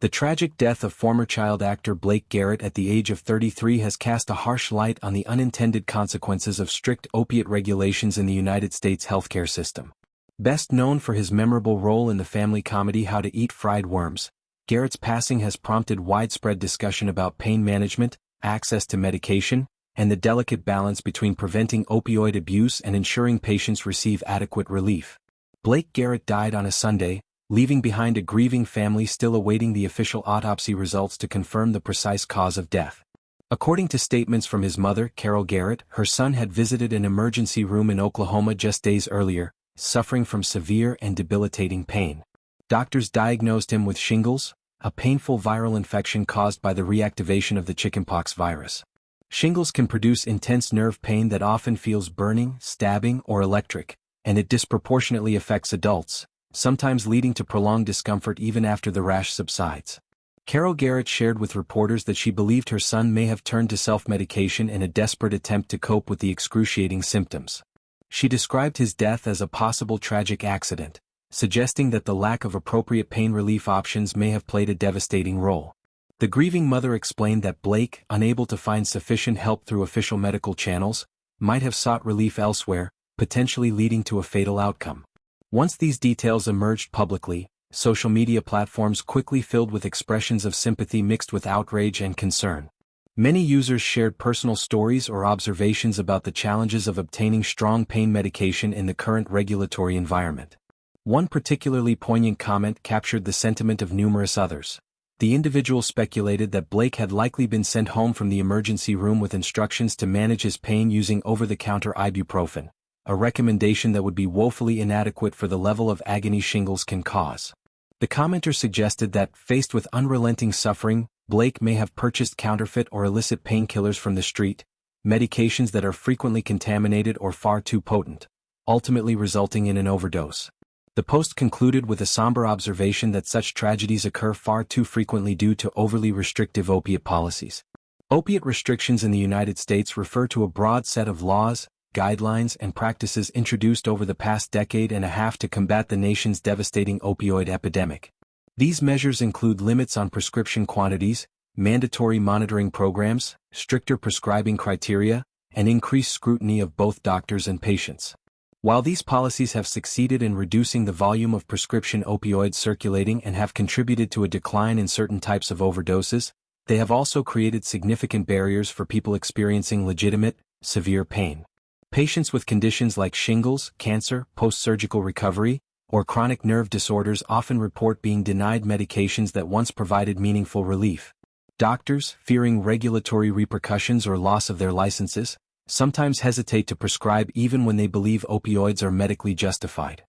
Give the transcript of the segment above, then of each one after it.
The tragic death of former child actor Blake Garrett at the age of 33 has cast a harsh light on the unintended consequences of strict opiate regulations in the United States healthcare system. Best known for his memorable role in the family comedy How to Eat Fried Worms, Garrett's passing has prompted widespread discussion about pain management, access to medication, and the delicate balance between preventing opioid abuse and ensuring patients receive adequate relief. Blake Garrett died on a Sunday, leaving behind a grieving family still awaiting the official autopsy results to confirm the precise cause of death. According to statements from his mother, Carol Garrett, her son had visited an emergency room in Oklahoma just days earlier, suffering from severe and debilitating pain. Doctors diagnosed him with shingles, a painful viral infection caused by the reactivation of the chickenpox virus. Shingles can produce intense nerve pain that often feels burning, stabbing, or electric, and it disproportionately affects adults, sometimes leading to prolonged discomfort even after the rash subsides. Carol Garrett shared with reporters that she believed her son may have turned to self-medication in a desperate attempt to cope with the excruciating symptoms. She described his death as a possible tragic accident, suggesting that the lack of appropriate pain relief options may have played a devastating role. The grieving mother explained that Blake, unable to find sufficient help through official medical channels, might have sought relief elsewhere, potentially leading to a fatal outcome. Once these details emerged publicly, social media platforms quickly filled with expressions of sympathy mixed with outrage and concern. Many users shared personal stories or observations about the challenges of obtaining strong pain medication in the current regulatory environment. One particularly poignant comment captured the sentiment of numerous others. The individual speculated that Blake had likely been sent home from the emergency room with instructions to manage his pain using over-the-counter ibuprofen, a recommendation that would be woefully inadequate for the level of agony shingles can cause. The commenter suggested that, faced with unrelenting suffering, Blake may have purchased counterfeit or illicit painkillers from the street, medications that are frequently contaminated or far too potent, ultimately resulting in an overdose. The post concluded with a somber observation that such tragedies occur far too frequently due to overly restrictive opiate policies. Opiate restrictions in the United States refer to a broad set of laws, guidelines, and practices introduced over the past decade and a half to combat the nation's devastating opioid epidemic. These measures include limits on prescription quantities, mandatory monitoring programs, stricter prescribing criteria, and increased scrutiny of both doctors and patients. While these policies have succeeded in reducing the volume of prescription opioids circulating and have contributed to a decline in certain types of overdoses, they have also created significant barriers for people experiencing legitimate, severe pain. Patients with conditions like shingles, cancer, post-surgical recovery, or chronic nerve disorders often report being denied medications that once provided meaningful relief. Doctors, fearing regulatory repercussions or loss of their licenses, sometimes hesitate to prescribe even when they believe opioids are medically justified.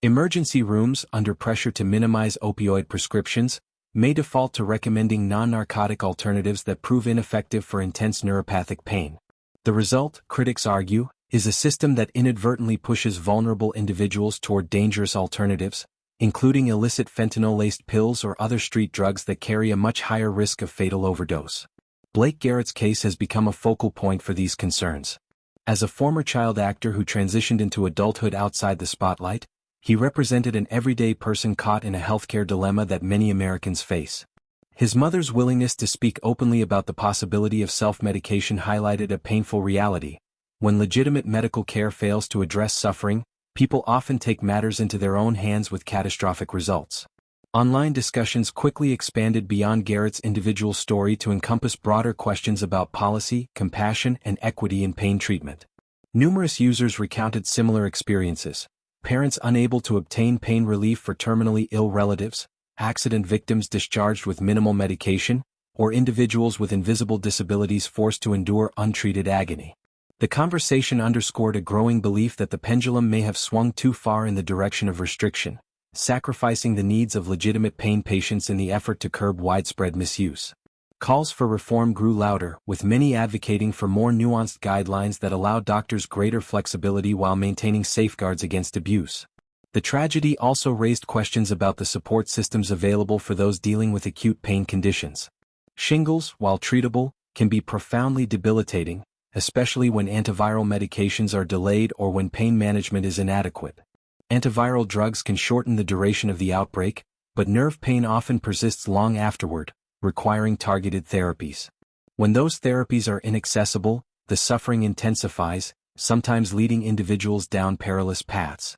Emergency rooms, under pressure to minimize opioid prescriptions, may default to recommending non-narcotic alternatives that prove ineffective for intense neuropathic pain. The result, critics argue, is a system that inadvertently pushes vulnerable individuals toward dangerous alternatives, including illicit fentanyl-laced pills or other street drugs that carry a much higher risk of fatal overdose. Blake Garrett's case has become a focal point for these concerns. As a former child actor who transitioned into adulthood outside the spotlight, he represented an everyday person caught in a healthcare dilemma that many Americans face. His mother's willingness to speak openly about the possibility of self-medication highlighted a painful reality. When legitimate medical care fails to address suffering, people often take matters into their own hands with catastrophic results. Online discussions quickly expanded beyond Garrett's individual story to encompass broader questions about policy, compassion, and equity in pain treatment. Numerous users recounted similar experiences: parents unable to obtain pain relief for terminally ill relatives, accident victims discharged with minimal medication, or individuals with invisible disabilities forced to endure untreated agony. The conversation underscored a growing belief that the pendulum may have swung too far in the direction of restriction, sacrificing the needs of legitimate pain patients in the effort to curb widespread misuse. Calls for reform grew louder, with many advocating for more nuanced guidelines that allow doctors greater flexibility while maintaining safeguards against abuse. The tragedy also raised questions about the support systems available for those dealing with acute pain conditions. Shingles, while treatable, can be profoundly debilitating, especially when antiviral medications are delayed or when pain management is inadequate. Antiviral drugs can shorten the duration of the outbreak, but nerve pain often persists long afterward, requiring targeted therapies. When those therapies are inaccessible, the suffering intensifies, sometimes leading individuals down perilous paths.